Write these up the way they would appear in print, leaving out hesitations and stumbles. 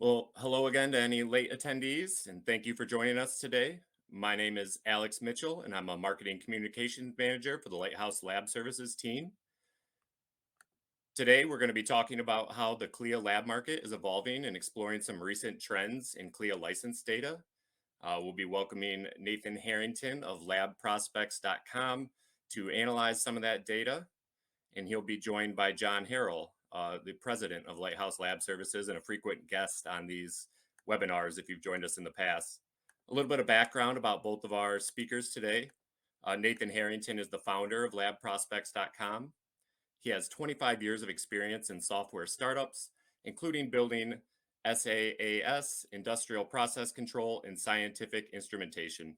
Well, hello again to any late attendees, and thank you for joining us today. My name is Alex Mitchell, and I'm a marketing communications manager for the Lighthouse Lab Services team. Today, we're going to be talking about how the CLIA lab market is evolving and exploring some recent trends in CLIA license data. We'll be welcoming Nathan Harrington of labprospects.com to analyze some of that data, and he'll be joined by John Harrell, the president of Lighthouse Lab Services and a frequent guest on these webinars if you've joined us in the past. A little bit of background about both of our speakers today. Nathan Harrington is the founder of labprospects.com. He has 25 years of experience in software startups, including building SaaS, industrial process control, and scientific instrumentation.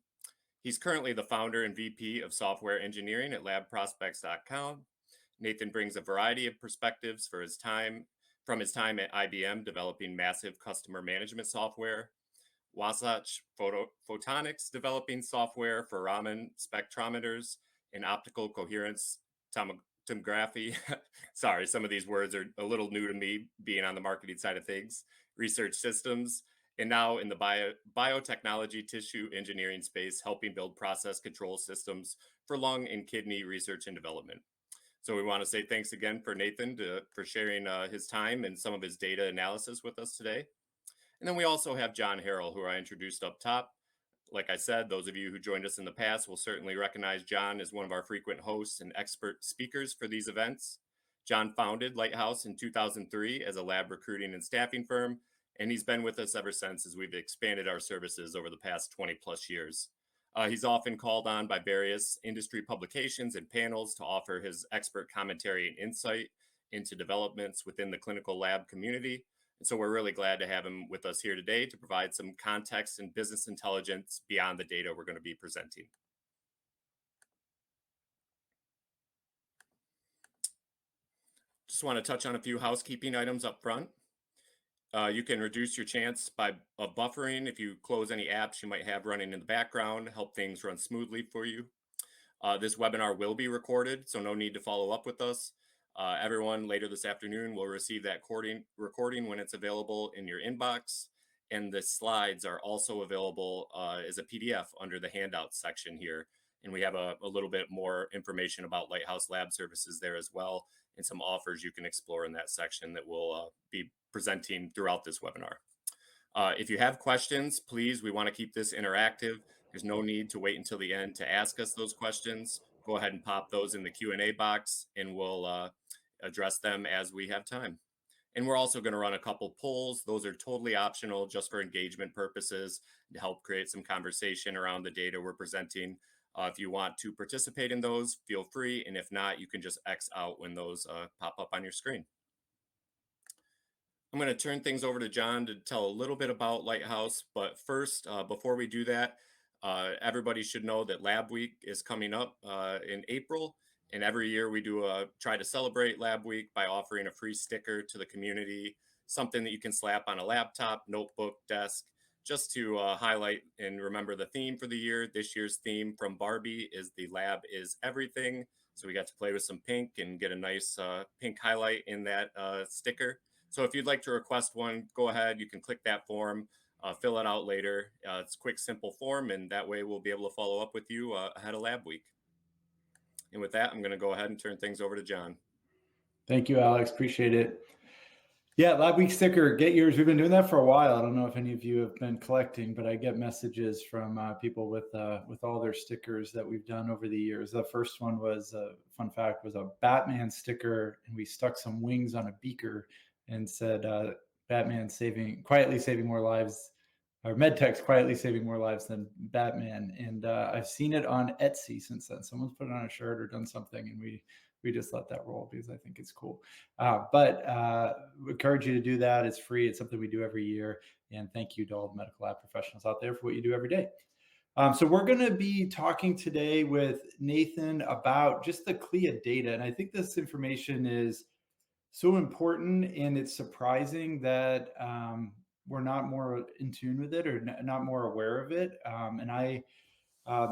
He's currently the founder and VP of software engineering at labprospects.com. Nathan brings a variety of perspectives from his time at IBM developing massive customer management software, Wasatch Photonics developing software for Raman spectrometers and optical coherence tomography. Sorry, some of these words are a little new to me being on the marketing side of things, research systems, and now in the biotechnology tissue engineering space, helping build process control systems for lung and kidney research and development. So we want to say thanks again for Nathan for sharing his time and some of his data analysis with us today. And then we also have John Harrell, who I introduced up top. Like I said, those of you who joined us in the past will certainly recognize John as one of our frequent hosts and expert speakers for these events. John founded Lighthouse in 2003 as a lab recruiting and staffing firm, and he's been with us ever since as we've expanded our services over the past 20 plus years. He's often called on by various industry publications and panels to offer his expert commentary and insight into developments within the clinical lab community. And so we're really glad to have him with us here today to provide some context and business intelligence beyond the data we're going to be presenting. Just want to touch on a few housekeeping items up front. You can reduce your chance of buffering if you close any apps you might have running in the background, help things run smoothly for you. This webinar will be recorded, so no need to follow up with us. Everyone later this afternoon will receive that recording when it's available in your inbox. And the slides are also available as a PDF under the handouts section here. And we have a little bit more information about Lighthouse Lab Services there as well, and some offers you can explore in that section that we'll be presenting throughout this webinar. If you have questions, please, we want to keep this interactive. There's no need to wait until the end to ask us those questions. Go ahead and pop those in the Q&A box, and we'll address them as we have time. And we're also going to run a couple polls. Those are totally optional, just for engagement purposes, to help create some conversation around the data we're presenting. If you want to participate in those, feel free. And if not, you can just X out when those pop up on your screen. I'm going to turn things over to John to tell a little bit about Lighthouse. But first, before we do that, everybody should know that Lab Week is coming up in April. And every year we do try to celebrate Lab Week by offering a free sticker to the community, something that you can slap on a laptop, notebook, desk, just to highlight and remember the theme for the year. This year's theme from Barbie is "The Lab is Everything." So we got to play with some pink and get a nice pink highlight in that sticker. So if you'd like to request one, go ahead. You can click that form, fill it out later. It's a quick, simple form, and that way we'll be able to follow up with you ahead of Lab Week. And with that, I'm going to go ahead and turn things over to John. Thank you, Alex. Appreciate it. Yeah, Lab Week sticker, get yours. We've been doing that for a while. I don't know if any of you have been collecting, but I get messages from people with all their stickers that we've done over the years. The first one was, fun fact, was a Batman sticker, and we stuck some wings on a beaker and said, Batman quietly saving more lives, or MedTech's quietly saving more lives than Batman. And I've seen it on Etsy since then. Someone's put it on a shirt or done something, and we just let that roll because I think it's cool. But we encourage you to do that. It's free. It's something we do every year. And thank you to all the medical lab professionals out there for what you do every day. So we're going to be talking today with Nathan about just the CLIA data. And I think this information is so important, and it's surprising that we're not more in tune with it or not more aware of it. And I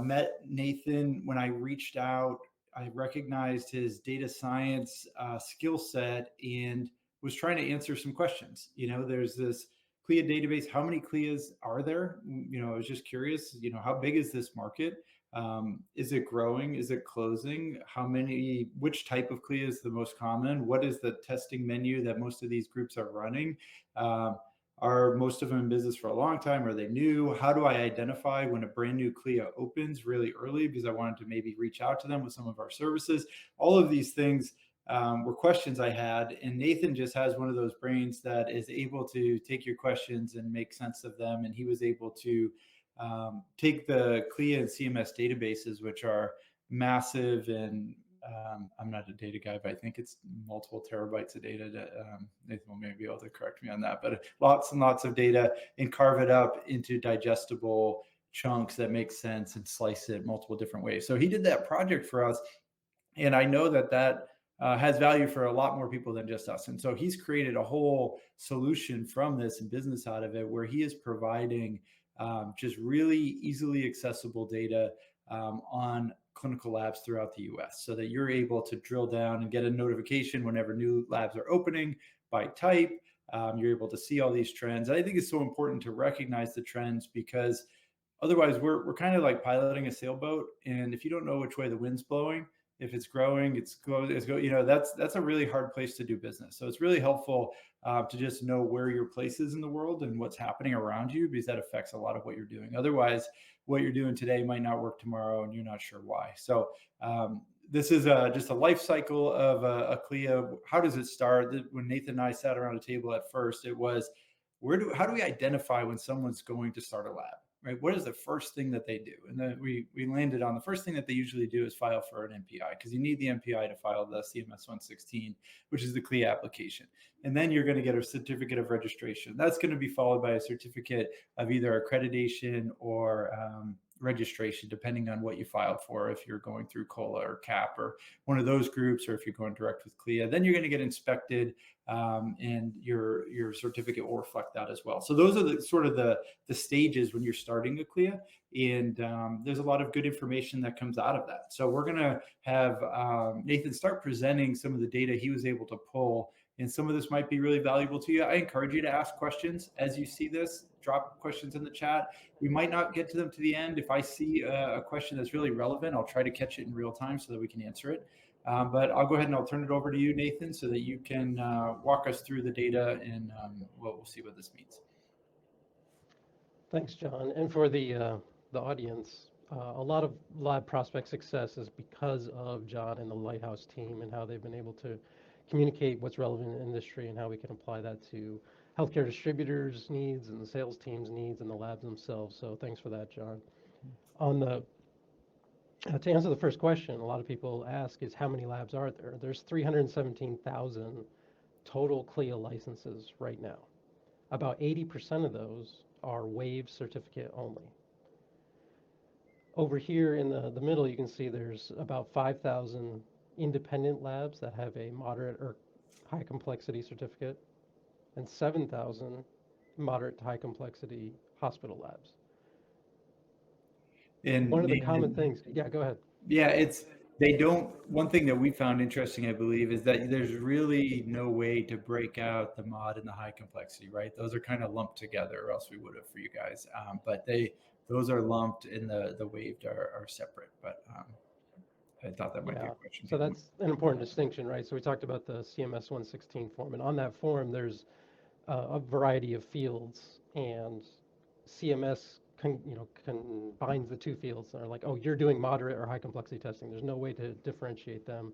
met Nathan when I reached out. I recognized his data science skill set and was trying to answer some questions. You know, there's this CLIA database. How many CLIAs are there? I was just curious, how big is this market? Is it growing? Is it closing? Which type of CLIA is the most common? What is the testing menu that most of these groups are running? Are most of them in business for a long time? Are they new? How do I identify when a brand new CLIA opens really early? Because I wanted to maybe reach out to them with some of our services. All of these things were questions I had. And Nathan just has one of those brains that is able to take your questions and make sense of them. And he was able to take the CLIA and CMS databases, which are massive, and I'm not a data guy, but I think it's multiple terabytes of data. Nathan will maybe be able to correct me on that, but lots and lots of data, and carve it up into digestible chunks that make sense and slice it multiple different ways. So he did that project for us. And I know that has value for a lot more people than just us. And so he's created a whole solution from this and business out of it, where he is providing just really easily accessible data on clinical labs throughout the US, so that you're able to drill down and get a notification whenever new labs are opening by type. You're able to see all these trends. I think it's so important to recognize the trends, because otherwise we're kind of like piloting a sailboat. And if you don't know which way the wind's blowing, if it's growing, that's a really hard place to do business. So it's really helpful to just know where your place is in the world and what's happening around you, because that affects a lot of what you're doing. Otherwise, what you're doing today might not work tomorrow, and you're not sure why. So this is just a life cycle of a CLIA. How does it start? When Nathan and I sat around a table at first, it was, how do we identify when someone's going to start a lab? Right? What is the first thing that they do? And then we landed on the first thing that they usually do is file for an MPI, because you need the MPI to file the CMS 116, which is the CLIA application. And then you're going to get a certificate of registration. That's going to be followed by a certificate of either accreditation or registration, depending on what you filed for, if you're going through COLA or CAP or one of those groups, or if you're going direct with CLIA. Then you're going to get inspected, and your certificate will reflect that as well. So those are the stages when you're starting a CLIA, and there's a lot of good information that comes out of that. So we're going to have Nathan start presenting some of the data he was able to pull, and some of this might be really valuable to you. I encourage you to ask questions as you see this. Drop questions in the chat. We might not get to them to the end. If I see a question that's really relevant, I'll try to catch it in real time so that we can answer it. But I'll go ahead and I'll turn it over to you, Nathan, so that you can walk us through the data, and we'll see what this means. Thanks, John. And for the audience, a lot of lab prospect success is because of John and the Lighthouse team, and how they've been able to communicate what's relevant in the industry and how we can apply that to healthcare distributors' needs and the sales team's needs and the labs themselves. So thanks for that, John. To answer the first question, a lot of people ask is, how many labs are there? There's 317,000 total CLIA licenses right now. About 80% of those are waived certificate only. Over here in the middle, you can see there's about 5,000 independent labs that have a moderate or high complexity certificate, and 7,000 moderate to high complexity hospital labs. And one of the common things, yeah, go ahead. Yeah, one thing that we found interesting, I believe, is that there's really no way to break out the mod and the high complexity, right? Those are kind of lumped together, or else we would have for you guys. But those are lumped, and the waived are separate. But I thought that might be a question. So that's an important distinction, right? So we talked about the CMS 116 form, and on that form, there's a variety of fields, and CMS combines the two fields. They're like, oh, you're doing moderate or high complexity testing. There's no way to differentiate them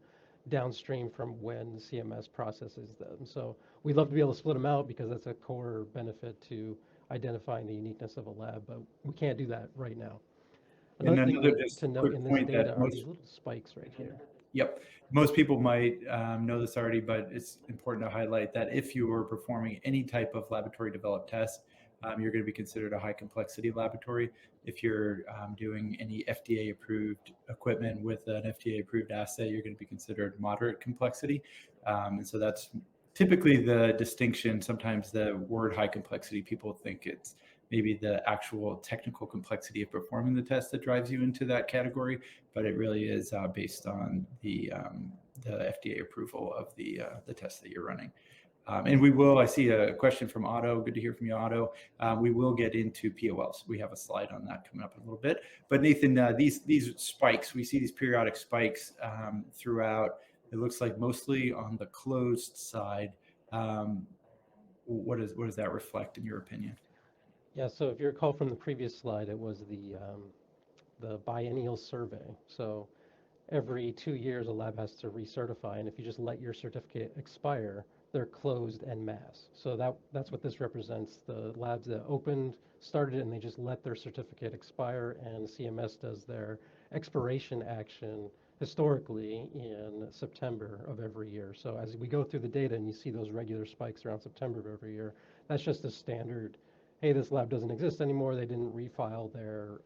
downstream from when CMS processes them. So we'd love to be able to split them out, because that's a core benefit to identifying the uniqueness of a lab, but we can't do that right now. Another thing to note in this data are these little spikes right here. Yep. Most people might know this already, but it's important to highlight that if you are performing any type of laboratory developed test, you're going to be considered a high complexity laboratory. If you're doing any FDA approved equipment with an FDA approved assay, you're going to be considered moderate complexity. And so that's typically the distinction. Sometimes the word high complexity, people think it's maybe the actual technical complexity of performing the test that drives you into that category, but it really is based on the FDA approval of the test that you're running. And we will, I see a question from Otto. Good to hear from you, Otto. We will get into POLs. We have a slide on that coming up in a little bit. But Nathan, these spikes, we see these periodic spikes throughout. It looks like mostly on the closed side. What does that reflect in your opinion? Yeah, so if you recall from the previous slide, it was the biennial survey. So every 2 years, a lab has to recertify, and if you just let your certificate expire, they're closed en masse. So that's what this represents. The labs that opened, started, and they just let their certificate expire, and CMS does their expiration action historically in September of every year. So as we go through the data and you see those regular spikes around September of every year, that's just a standard, hey, this lab doesn't exist anymore, they didn't refile their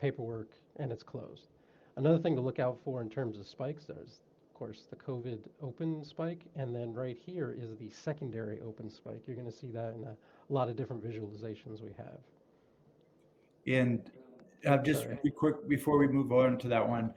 paperwork, and it's closed. Another thing to look out for in terms of spikes, there's, of course, the COVID open spike, and then right here is the secondary open spike. You're going to see that in a lot of different visualizations we have. And just quick, before we move on to that one,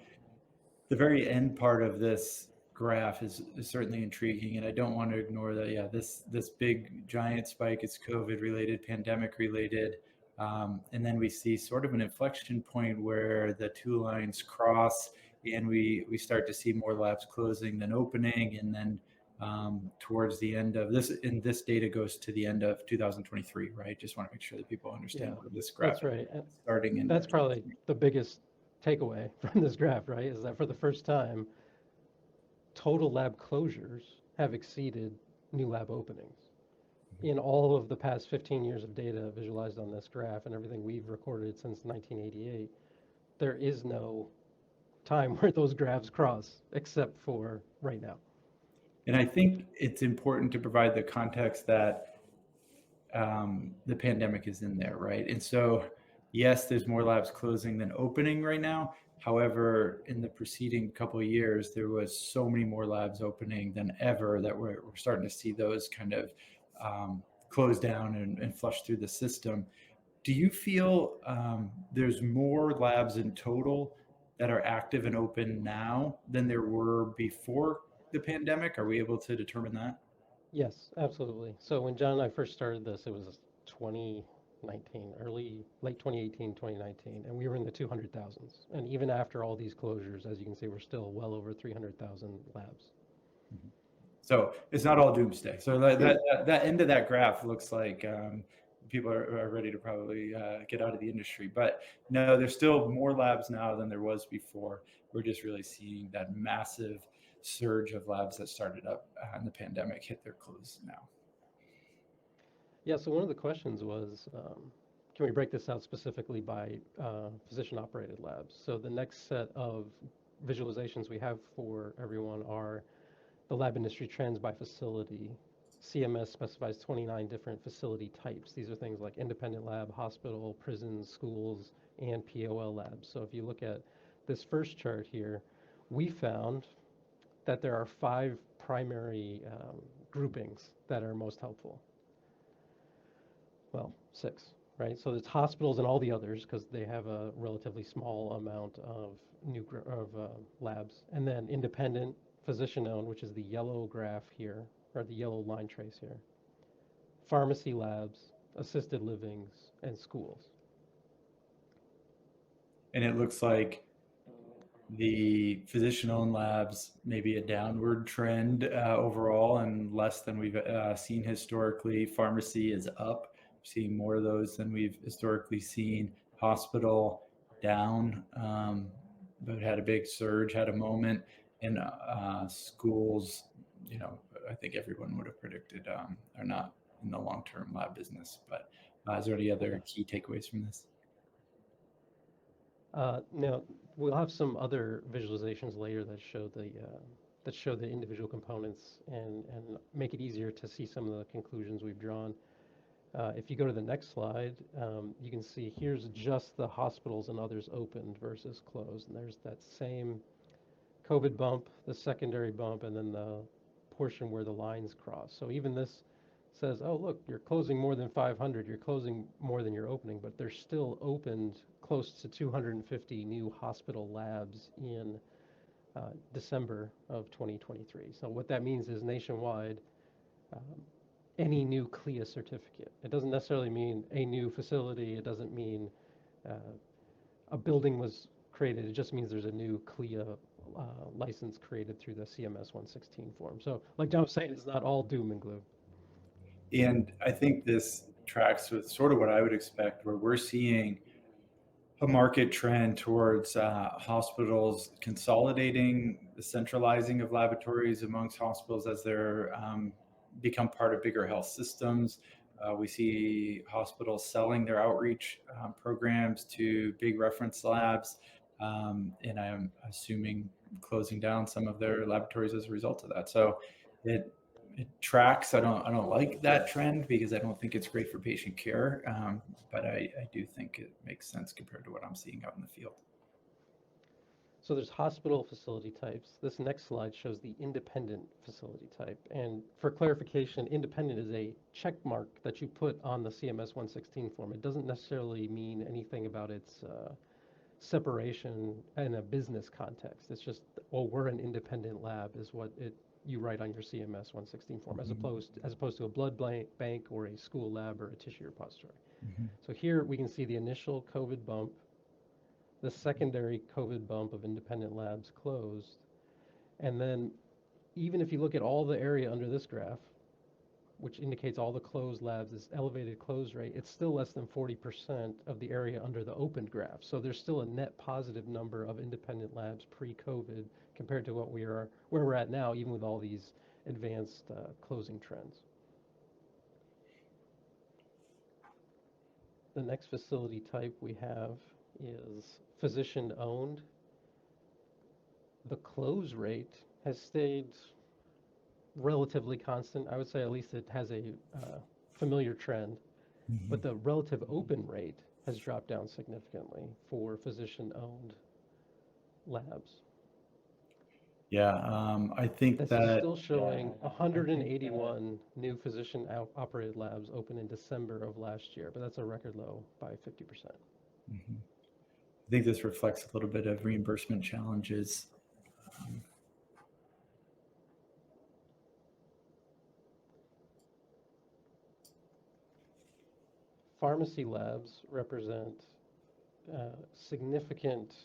the very end part of this graph is certainly intriguing, and I don't want to ignore that. Yeah, this big giant spike is COVID related, pandemic related. And then we see sort of an inflection point where the two lines cross, and we start to see more labs closing than opening. And then towards the end of this, and this data goes to the end of 2023, right? Just want to make sure that people understand where this graph that's right. is starting. And that's probably the biggest takeaway from this graph, right? Is that for the first time, total lab closures have exceeded new lab openings. In all of the past 15 years of data visualized on this graph and everything we've recorded since 1988, there is no time where those graphs cross except for right now. And I think it's important to provide the context that the pandemic is in there, right? And so, yes, there's more labs closing than opening right now. However, in the preceding couple of years, there was so many more labs opening than ever that we're starting to see those kind of close down and flush through the system. Do you feel there's more labs in total that are active and open now than there were before the pandemic? Are we able to determine that? Yes, absolutely. So when John and I first started this, it was 2019, late 2018, 2019, and we were in the 200,000s. And even after all these closures, as you can see, we're still well over 300,000 labs. So it's not all doomsday. So that end of that graph looks like people are ready to probably get out of the industry. But no, there's still more labs now than there was before. We're just really seeing that massive surge of labs that started up in the pandemic hit their close now. Yeah, so one of the questions was, can we break this out specifically by physician-operated labs? So the next set of visualizations we have for everyone are the lab industry trends by facility. CMS specifies 29 different facility types. These are things like independent lab, hospital, prisons, schools, and POL labs. So if you look at this first chart here, we found that there are 5 primary groupings that are most helpful. Well, 6, right? So it's hospitals and all the others because they have a relatively small amount of labs, and then independent, physician-owned, which is the yellow graph here, or the yellow line trace here, pharmacy labs, assisted livings, and schools. And it looks like the physician-owned labs maybe a downward trend overall and less than we've seen historically. Pharmacy is up, seeing more of those than we've historically seen. Hospital down, but had a big surge, had a moment. And schools, I think everyone would have predicted are not in the long-term lab business. But is there any other key takeaways from this? Now, we'll have some other visualizations later that show the individual components and make it easier to see some of the conclusions we've drawn. If you go to the next slide, you can see here's just the hospitals and others opened versus closed. And there's that same COVID bump, the secondary bump, and then the portion where the lines cross. So even this says, oh, look, you're closing more than 500, you're closing more than you're opening, but there's still opened close to 250 new hospital labs in December of 2023. So what that means is nationwide, any new CLIA certificate. It doesn't necessarily mean a new facility. It doesn't mean uh, a building was created. It just means there's a new CLIA license created through the CMS 116 form. So, like John was saying, it's not all doom and gloom. And I think this tracks with sort of what I would expect, where we're seeing a market trend towards hospitals consolidating the centralizing of laboratories amongst hospitals as they're become part of bigger health systems. We see hospitals selling their outreach programs to big reference labs, and I'm assuming closing down some of their laboratories as a result of that. So it it tracks. I don't like that trend because I don't think it's great for patient care. But I do think it makes sense compared to what I'm seeing out in the field. So there's hospital facility types. This next slide shows the independent facility type. And for clarification, independent is a check mark that you put on the CMS 116 form. It doesn't necessarily mean anything about its separation in a business context. It's just, well, we're an independent lab is what you write on your CMS 116 form, as opposed to a blood bank or a school lab or a tissue repository. Mm-hmm. So here we can see the initial COVID bump, the secondary COVID bump of independent labs closed, and then even if you look at all the area under this graph, which indicates all the closed labs, this elevated close rate, it's still less than 40% of the area under the opened graph. So there's still a net positive number of independent labs pre-COVID compared to where we're at now, even with all these advanced closing trends. The next facility type we have is physician-owned. The close rate has stayed relatively constant. I would say at least it has a familiar trend, Mm-hmm. but the relative open rate has dropped down significantly for physician-owned labs. Yeah, I think This is that still showing 181 new physician-operated labs open in December of last year, but that's a record low by 50%. mhm. I think this reflects a little bit of reimbursement challenges. Pharmacy labs represent a significant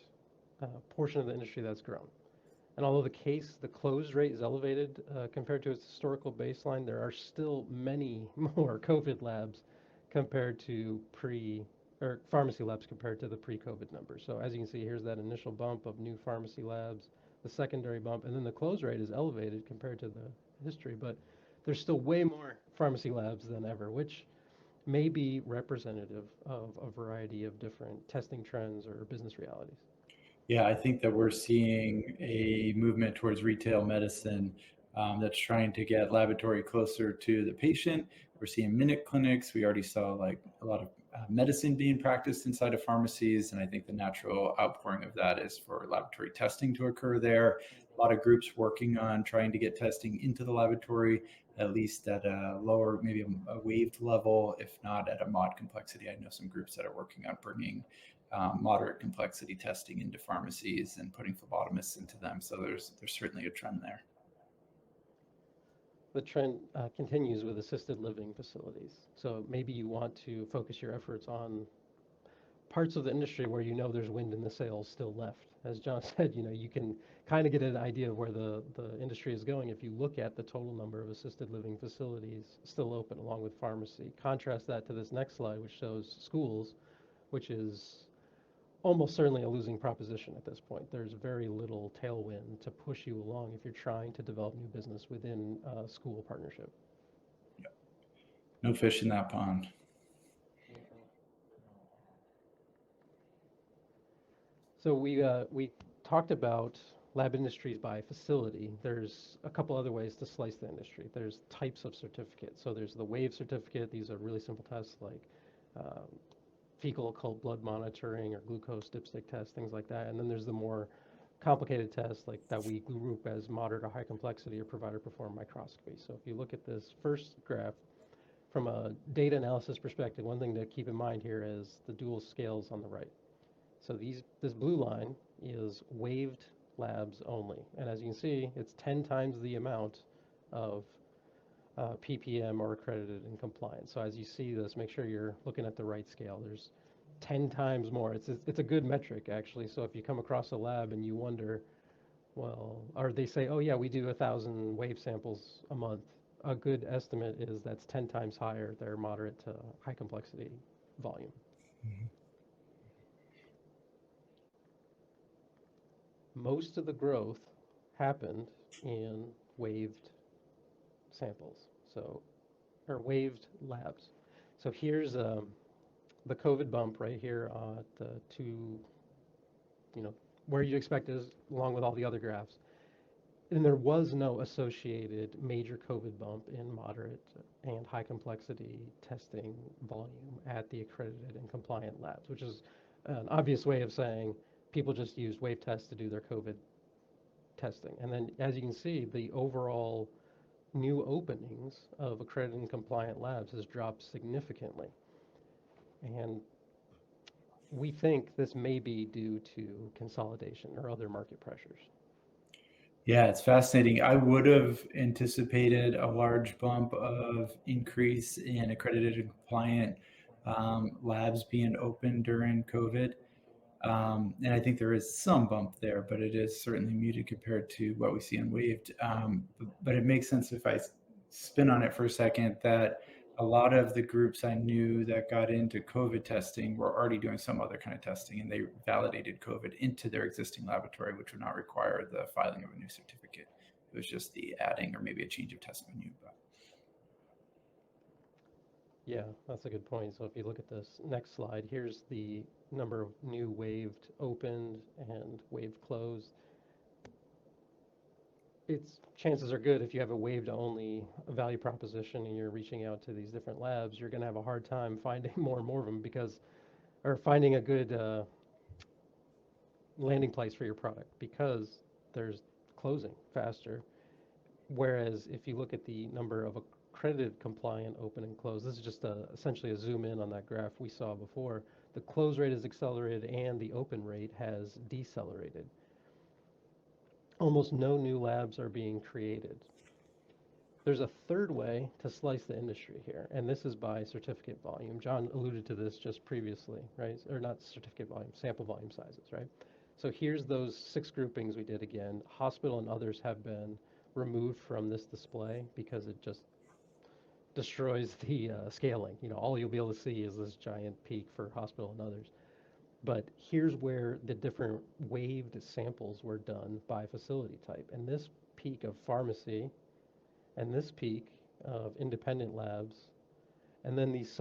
portion of the industry that's grown. And although the close rate is elevated compared to its historical baseline, there are still many more COVID labs compared to or pharmacy labs compared to the pre-COVID numbers. So as you can see, here's that initial bump of new pharmacy labs, the secondary bump, and then the close rate is elevated compared to the history, but there's still way more pharmacy labs than ever, which may be representative of a variety of different testing trends or business realities. Yeah, I think that we're seeing a movement towards retail medicine that's trying to get laboratory closer to the patient. We're seeing minute clinics. We already saw like a lot of medicine being practiced inside of pharmacies, and I think the natural outpouring of that is for laboratory testing to occur there. A lot of groups working on trying to get testing into the laboratory, at least at a lower, maybe a waived level, if not at a mod complexity. I know some groups that are working on bringing moderate complexity testing into pharmacies and putting phlebotomists into them. So there's certainly a trend there. The trend continues with assisted living facilities. So maybe you want to focus your efforts on parts of the industry where you know there's wind in the sails still left. As John said, you can kind of get an idea of where the industry is going if you look at the total number of assisted living facilities still open along with pharmacy. Contrast that to this next slide, which shows schools, which is almost certainly a losing proposition at this point. There's very little tailwind to push you along if you're trying to develop new business within a school partnership. No fish in that pond. So we talked about lab industries by facility. There's a couple other ways to slice the industry. There's types of certificates. So there's the WAVE certificate. These are really simple tests like fecal occult blood monitoring or glucose dipstick tests, things like that. And then there's the more complicated tests like that we group as moderate or high complexity or provider performed microscopy. So if you look at this first graph, from a data analysis perspective, one thing to keep in mind here is the dual scales on the right. So this blue line is waived labs only. And as you can see, it's 10 times the amount of ppm or accredited and compliant. So as you see this, make sure you're looking at the right scale. There's 10 times more. It's a good metric, actually. So if you come across a lab and you wonder, well, or they say, oh yeah, we do 1,000 wave samples a month, a good estimate is that's 10 times higher their moderate to high complexity volume. Mhm. Most of the growth happened in waved samples, so, or waved labs. So here's the COVID bump right here at the two, you know, where you expect is along with all the other graphs. And there was no associated major COVID bump in moderate and high complexity testing volume at the accredited and compliant labs, which is an obvious way of saying people just used wave tests to do their COVID testing. And then as you can see, the overall new openings of accredited and compliant labs has dropped significantly. And we think this may be due to consolidation or other market pressures. Yeah, it's fascinating. I would have anticipated a large bump of increase in accredited and compliant labs being open during COVID. And I think there is some bump there, but it is certainly muted compared to what we see on Waved. But it makes sense if I spin on it for a second that a lot of the groups I knew that got into COVID testing were already doing some other kind of testing, and they validated COVID into their existing laboratory, which would not require the filing of a new certificate. It was just the adding or maybe a change of test menu. But Yeah, that's a good point. So if you look at this next slide, here's the number of new waved opened and waved closed. It's chances are good if you have a waved only value proposition and you're reaching out to these different labs, you're going to have a hard time finding more and more of them because, or finding a good landing place for your product because there's closing faster. Whereas if you look at the number of accredited compliant open and close, this is just essentially a zoom in on that graph we saw before. The close rate has accelerated and the open rate has decelerated. Almost no new labs are being created. There's a third way to slice the industry here, and this is by certificate volume. John alluded to this just previously, right? Or not certificate volume, sample volume sizes, right? So here's those 6 groupings we did again. Hospital and others have been removed from this display because it just destroys the scaling. You know, all you'll be able to see is this giant peak for hospital and others. But here's where the different waved samples were done by facility type. And this peak of pharmacy and this peak of independent labs, and then these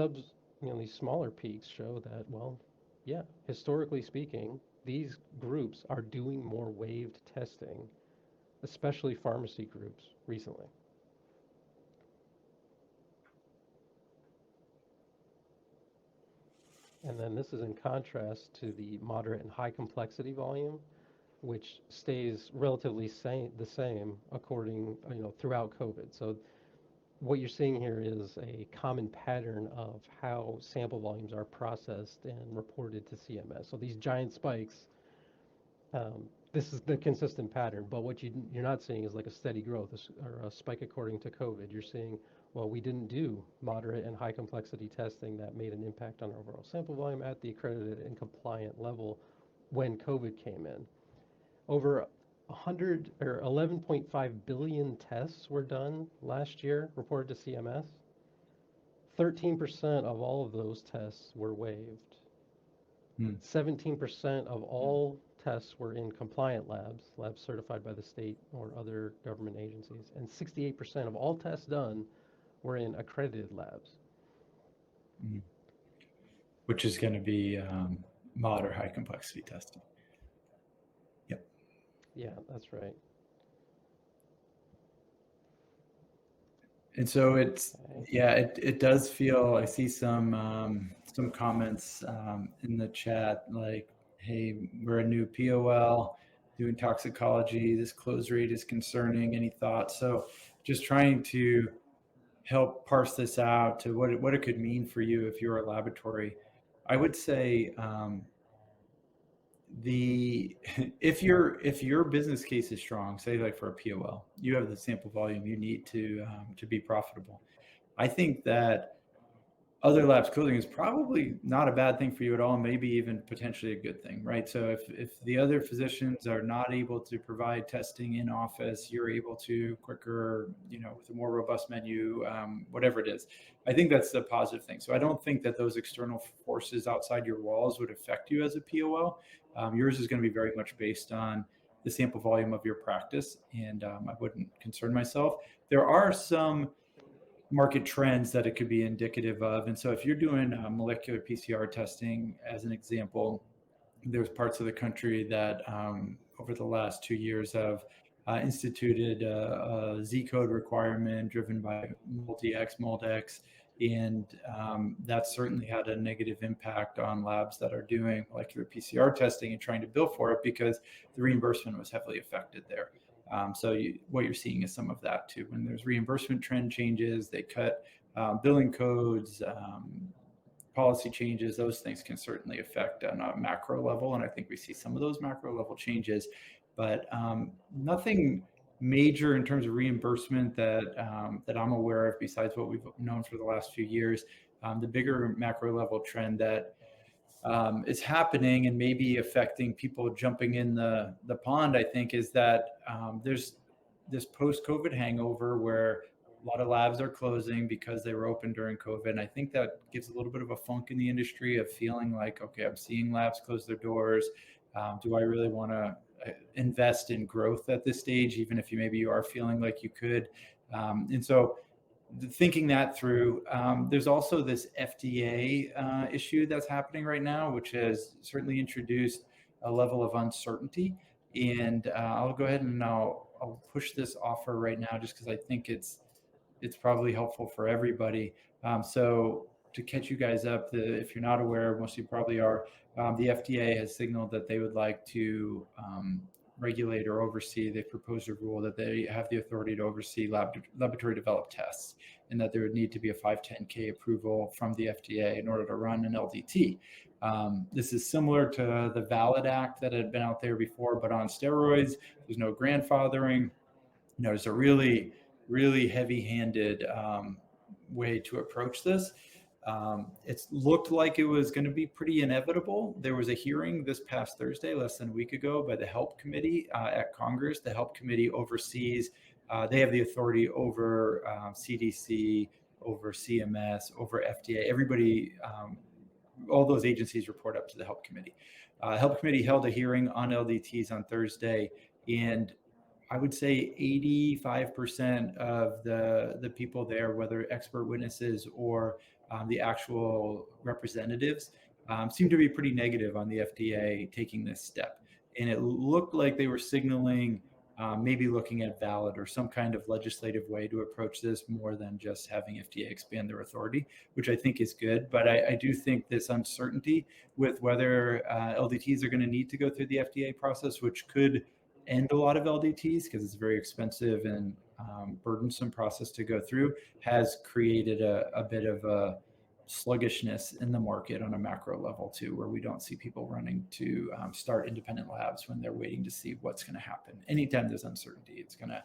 these smaller peaks show that, well, yeah, historically speaking, these groups are doing more waved testing, especially pharmacy groups recently. And then this is in contrast to the moderate and high complexity volume, which stays relatively the same according, throughout COVID. So what you're seeing here is a common pattern of how sample volumes are processed and reported to CMS. So these giant spikes, this is the consistent pattern, but what you're not seeing is like a steady growth or a spike according to COVID. You're seeing, well, we didn't do moderate and high complexity testing that made an impact on our overall sample volume at the accredited and compliant level when COVID came in. Over 100 or 11.5 billion tests were done last year, reported to CMS. 13% of all of those tests were waived. 17% of all tests were in compliant labs certified by the state or other government agencies, and 68% of all tests done were in accredited labs. which is going to be mod or high complexity testing. Yep. Yeah, that's right. And so it's, yeah, it does feel, I see some comments in the chat like, hey, we're a new POL doing toxicology. This close rate is concerning. Any thoughts? So just trying to help parse this out to what it could mean for you if you're a laboratory. I would say the if your business case is strong, say like for a POL, you have the sample volume you need to be profitable. I think that other labs closing is probably not a bad thing for you at all, maybe even potentially a good thing, right? So if the other physicians are not able to provide testing in office, you're able to quicker, with a more robust menu, whatever it is. I think that's a positive thing. So I don't think that those external forces outside your walls would affect you as a POL. Yours is going to be very much based on the sample volume of your practice, and I wouldn't concern myself. There are some market trends that it could be indicative of. And so if you're doing molecular PCR testing, as an example, there's parts of the country that over the last 2 years have instituted a Z code requirement driven by multi-X, MolDX, and that's certainly had a negative impact on labs that are doing molecular PCR testing and trying to bill for it because the reimbursement was heavily affected there. So what you're seeing is some of that too. When there's reimbursement trend changes, they cut billing codes, policy changes, those things can certainly affect on a macro level. And I think we see some of those macro level changes, but nothing major in terms of reimbursement that I'm aware of besides what we've known for the last few years. The bigger macro level trend that is happening and maybe affecting people jumping in the pond, I think, is that there's this post-COVID hangover where a lot of labs are closing because they were open during COVID. And I think that gives a little bit of a funk in the industry of feeling like, okay, I'm seeing labs close their doors. Do I really want to invest in growth at this stage, even if maybe you are feeling like you could? And so thinking that through, there's also this FDA issue that's happening right now, which has certainly introduced a level of uncertainty. And I'll go ahead and I'll push this offer right now just because I think it's probably helpful for everybody. So to catch you guys up, if you're not aware, most of you probably are, the FDA has signaled that they would like to regulate or oversee. They proposed a rule that they have the authority to oversee laboratory developed tests, and that there would need to be a 510K approval from the FDA in order to run an LDT. This is similar to the Valid Act that had been out there before, but on steroids. There's no grandfathering. There's a really heavy-handed way to approach this. It's looked like it was going to be pretty inevitable. There was a hearing this past Thursday, less than a week ago, by the Help Committee at Congress. The Help Committee oversees, they have the authority over CDC, over CMS, over FDA. Everybody, all those agencies report up to the Help Committee. Help Committee held a hearing on LDTs on Thursday, and I would say 85% of the people there, whether expert witnesses or the actual representatives, seem to be pretty negative on the FDA taking this step. And it looked like they were signaling maybe looking at Valid or some kind of legislative way to approach this more than just having FDA expand their authority, which I think is good. But I do think this uncertainty with whether LDTs are going to need to go through the FDA process, which could end a lot of LDTs because it's a very expensive and burdensome process to go through, has created a bit of a sluggishness in the market on a macro level too, where we don't see people running to start independent labs when they're waiting to see what's going to happen. Anytime there's uncertainty, it's going to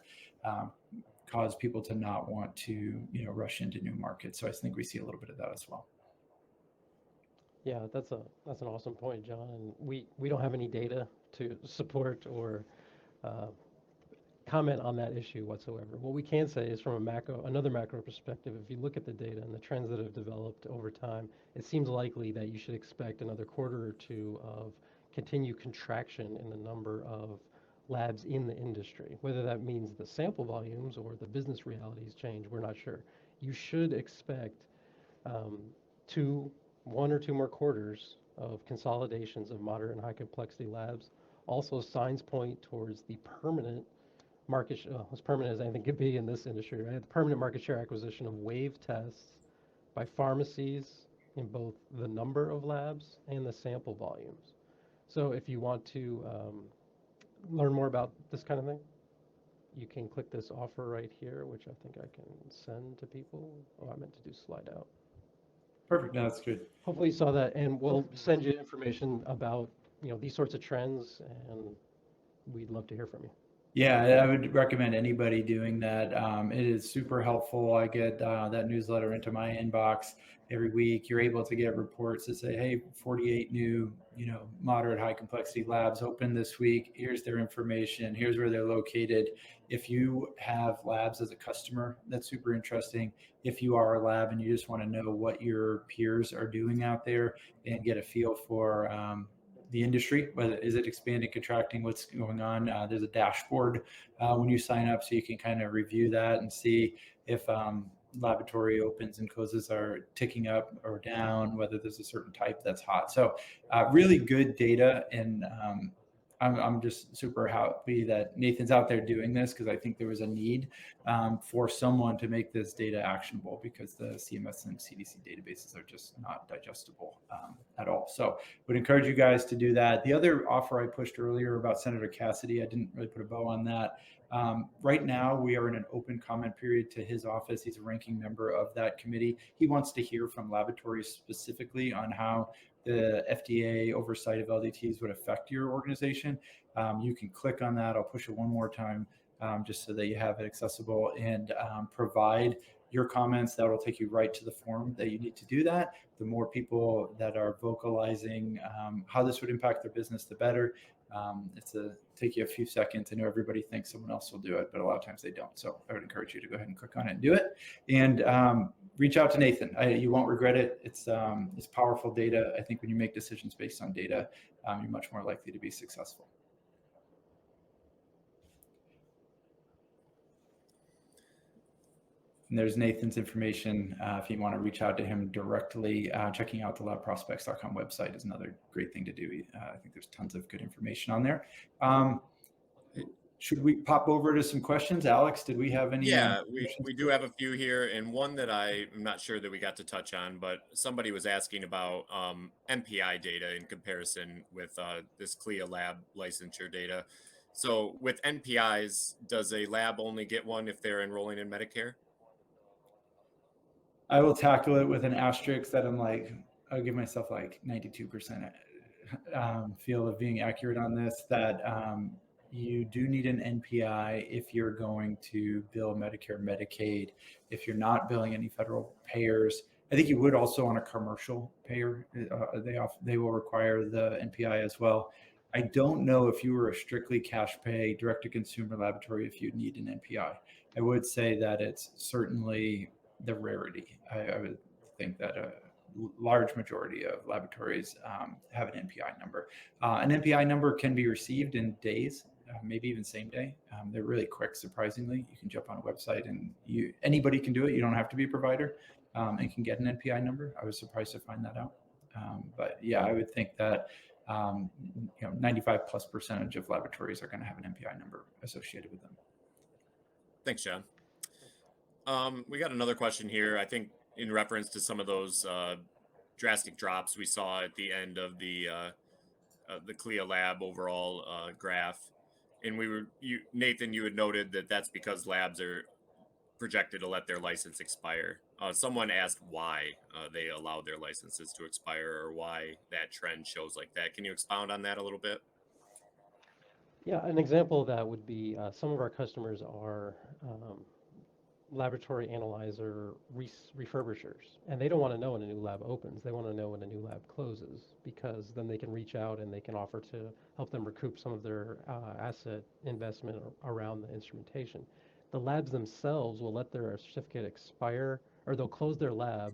cause people to not want to rush into new markets. So I think we see a little bit of that as well. Yeah, that's an awesome point, John. And we don't have any data to support or comment on that issue whatsoever. What we can say is from another macro perspective, if you look at the data and the trends that have developed over time, it seems likely that you should expect another quarter or two of continued contraction in the number of labs in the industry. Whether that means the sample volumes or the business realities change, we're not sure. You should expect 1 or 2 more quarters of consolidations of moderate and high complexity labs. Also, signs point towards the permanent market, as permanent as anything could be in this industry, right? The permanent market share acquisition of wave tests by pharmacies in both the number of labs and the sample volumes. So if you want to learn more about this kind of thing, you can click this offer right here, which I think I can send to people. Oh, I meant to do slide out. Perfect. No, that's good. Hopefully you saw that, and we'll send you information about these sorts of trends, and we'd love to hear from you. Yeah, I would recommend anybody doing that. It is super helpful. I get that newsletter into my inbox every week. You're able to get reports that say, hey, 48 new, moderate high complexity labs open this week. Here's their information. Here's where they're located. If you have labs as a customer, that's super interesting. If you are a lab and you just want to know what your peers are doing out there and get a feel for the industry, whether is it expanding, contracting, what's going on. There's a dashboard when you sign up, so you can kind of review that and see if laboratory opens and closes are ticking up or down, whether there's a certain type that's hot. So really good data, and I'm just super happy that Nathan's out there doing this, because I think there was a need for someone to make this data actionable, because the CMS and CDC databases are just not digestible at all. So would encourage you guys to do that. The other offer I pushed earlier about Senator Cassidy, I didn't really put a bow on that. Right now, we are in an open comment period to his office. He's a ranking member of that committee. He wants to hear from laboratories specifically on how the FDA oversight of LDTs would affect your organization. You can click on that. I'll push it one more time just so that you have it accessible, and provide your comments. That will take you right to the form that you need to do that. The more people that are vocalizing how this would impact their business, the better. It's take you a few seconds. I know everybody thinks someone else will do it, but a lot of times they don't. So I would encourage you to go ahead and click on it and do it. And reach out to Nathan. You won't regret it. It's powerful data. I think when you make decisions based on data, you're much more likely to be successful. And there's Nathan's information if you want to reach out to him directly. Checking out the labprospects.com website is another great thing to do. I think there's tons of good information on there. Should we pop over to some questions? Alex, did we have any? Yeah, we do have a few here, and one that I'm not sure that we got to touch on, but somebody was asking about MPI data in comparison with this CLIA lab licensure data. So with NPIs, does a lab only get one if they're enrolling in Medicare? I will tackle it with an asterisk that I'll give myself 92% feel of being accurate on this, that you do need an NPI if you're going to bill Medicare, Medicaid. If you're not billing any federal payers, I think you would also on a commercial payer. They will require the NPI as well. I don't know if you were a strictly cash pay, direct to consumer laboratory, if you'd need an NPI. I would say that it's certainly the rarity. I would think that a large majority of laboratories have an NPI number. An NPI number can be received in days, maybe even same day. They're really quick, surprisingly. You can jump on a website and anybody can do it. You don't have to be a provider and can get an NPI number. I was surprised to find that out. But yeah, I would think that 95+% of laboratories are going to have an NPI number associated with them. Thanks, John. We got another question here, I think in reference to some of those drastic drops we saw at the end of the CLIA lab overall graph. And Nathan, you had noted that that's because labs are projected to let their license expire. Someone asked why they allowed their licenses to expire, or why that trend shows like that. Can you expound on that a little bit? Yeah, an example of that would be some of our customers are laboratory analyzer refurbishers, and they don't want to know when a new lab opens. They want to know when a new lab closes, because then they can reach out and they can offer to help them recoup some of their asset investment around the instrumentation. The labs themselves will let their certificate expire, or they'll close their lab.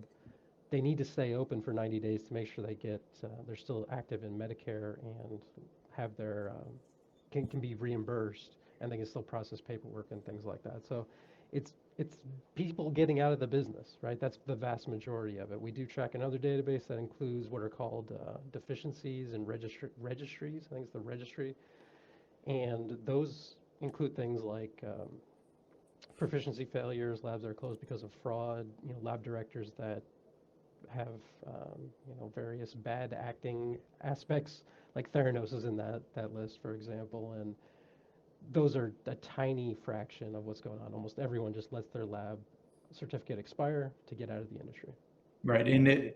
They need to stay open for 90 days to make sure they're still active in Medicare and have their can be reimbursed, and they can still process paperwork and things like that. So it's people getting out of the business, right? That's the vast majority of it. We do track another database that includes what are called deficiencies and registries. I think it's the registry. And those include things like proficiency failures, labs that are closed because of fraud, lab directors that have various bad acting aspects, like Theranos is in that list, for example. And those are a tiny fraction of what's going on. Almost everyone just lets their lab certificate expire to get out of the industry. Right. And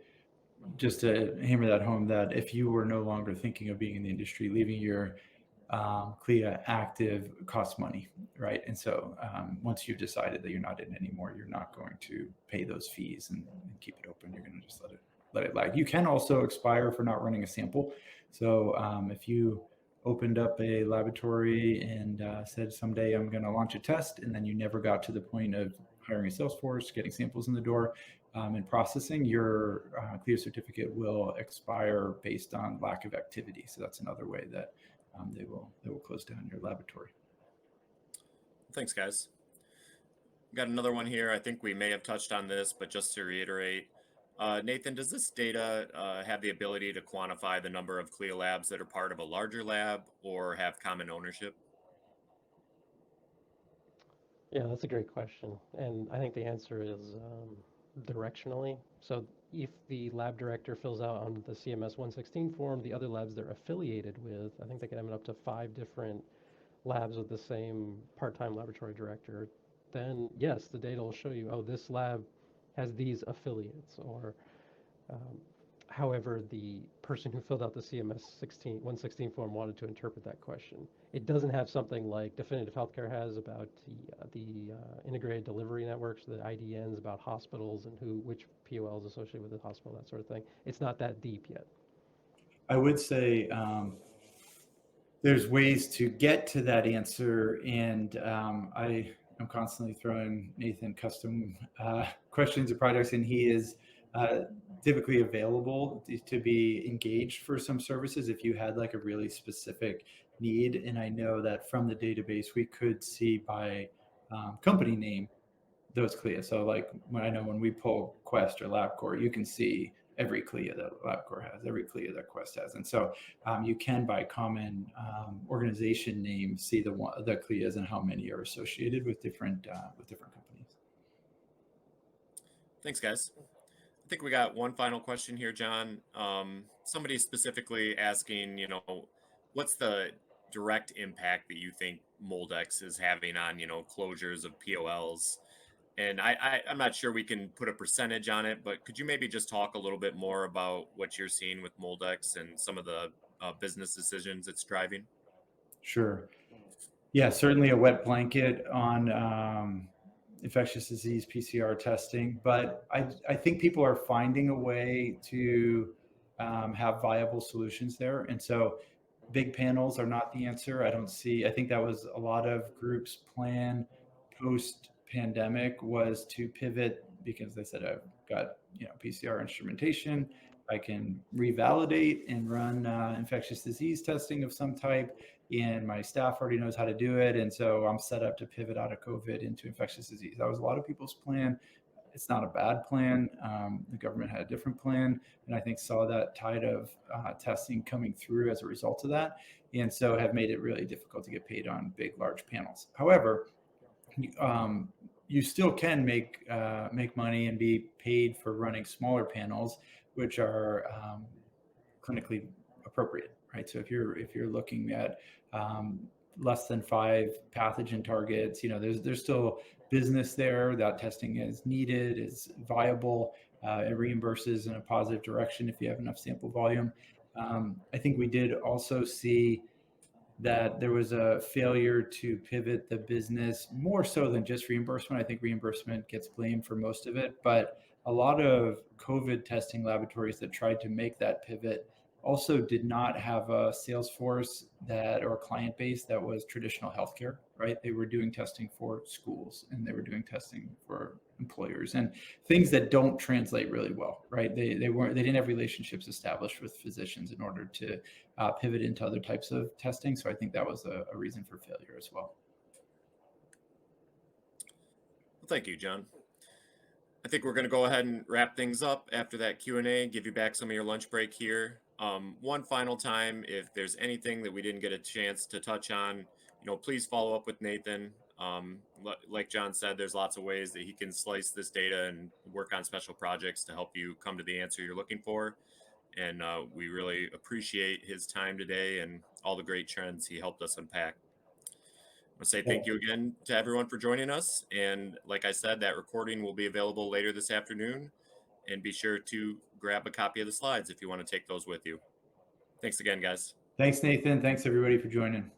just to hammer that home, that if you were no longer thinking of being in the industry, leaving your CLIA active costs money, right? And so once you've decided that you're not in anymore, you're not going to pay those fees and keep it open. You're going to just let it lag. You can also expire for not running a sample. So if you opened up a laboratory and said someday I'm going to launch a test, and then you never got to the point of hiring a sales force, getting samples in the door, and processing, your CLIA certificate will expire based on lack of activity. So that's another way that they will close down your laboratory. Thanks, guys. Got another one here. I think we may have touched on this, but just to reiterate, Nathan, does this data have the ability to quantify the number of CLIA labs that are part of a larger lab or have common ownership? Yeah, that's a great question. And I think the answer is directionally. So if the lab director fills out on the CMS 116 form, the other labs they're affiliated with, I think they can have up to 5 different labs with the same part-time laboratory director, then yes, the data will show you, oh, this lab has these affiliates, or um, however the person who filled out the CMS 116 form wanted to interpret that question. It doesn't have something like Definitive Healthcare has about the integrated delivery networks, the IDNs, about hospitals and which POL is associated with the hospital, that sort of thing. It's not that deep yet. I would say there's ways to get to that answer, and I'm constantly throwing Nathan custom questions or projects, and he is typically available to be engaged for some services if you had like a really specific need. And I know that from the database we could see by company name those CLIA. So like when we pull Quest or LabCorp, you can see every CLIA that LabCorp has, every CLIA that Quest has. And so you can, by common organization name, see the CLIAs and how many are associated with different companies. Thanks, guys. I think we got one final question here, John. Somebody specifically asking, what's the direct impact that you think Moldex is having on, closures of POLs? And I'm not sure we can put a percentage on it, but could you maybe just talk a little bit more about what you're seeing with Moldex and some of the business decisions it's driving? Sure. Yeah, certainly a wet blanket on infectious disease PCR testing, but I think people are finding a way to have viable solutions there. And so big panels are not the answer. I think that was a lot of groups' plan post pandemic, was to pivot because they said, I've got PCR instrumentation, I can revalidate and run infectious disease testing of some type, and my staff already knows how to do it, and so I'm set up to pivot out of COVID into infectious disease. That was a lot of people's plan. It's not a bad plan. The government had a different plan, and I think saw that tide of testing coming through as a result of that, and so have made it really difficult to get paid on big, large panels. However, you still can make money and be paid for running smaller panels, which are clinically appropriate, right? So if you're looking at less than 5 pathogen targets, there's still business there. That testing is needed, is viable. It reimburses in a positive direction if you have enough sample volume. I think we did also see that there was a failure to pivot the business more so than just reimbursement. I think reimbursement gets blamed for most of it, but a lot of COVID testing laboratories that tried to make that pivot also did not have a sales force or client base that was traditional healthcare, right? They were doing testing for schools and they were doing testing for employers and things that don't translate really well, right? They didn't have relationships established with physicians in order to pivot into other types of testing. So I think that was a reason for failure as well. Well, thank you, John. I think we're going to go ahead and wrap things up after that Q&A, give you back some of your lunch break here. One final time, if there's anything that we didn't get a chance to touch on, please follow up with Nathan. Like John said, there's lots of ways that he can slice this data and work on special projects to help you come to the answer you're looking for. And we really appreciate his time today and all the great trends he helped us unpack. I want to say thank you again to everyone for joining us. And like I said, that recording will be available later this afternoon. and be sure to grab a copy of the slides if you want to take those with you. Thanks again, guys. Thanks, Nathan. Thanks, everybody, for joining.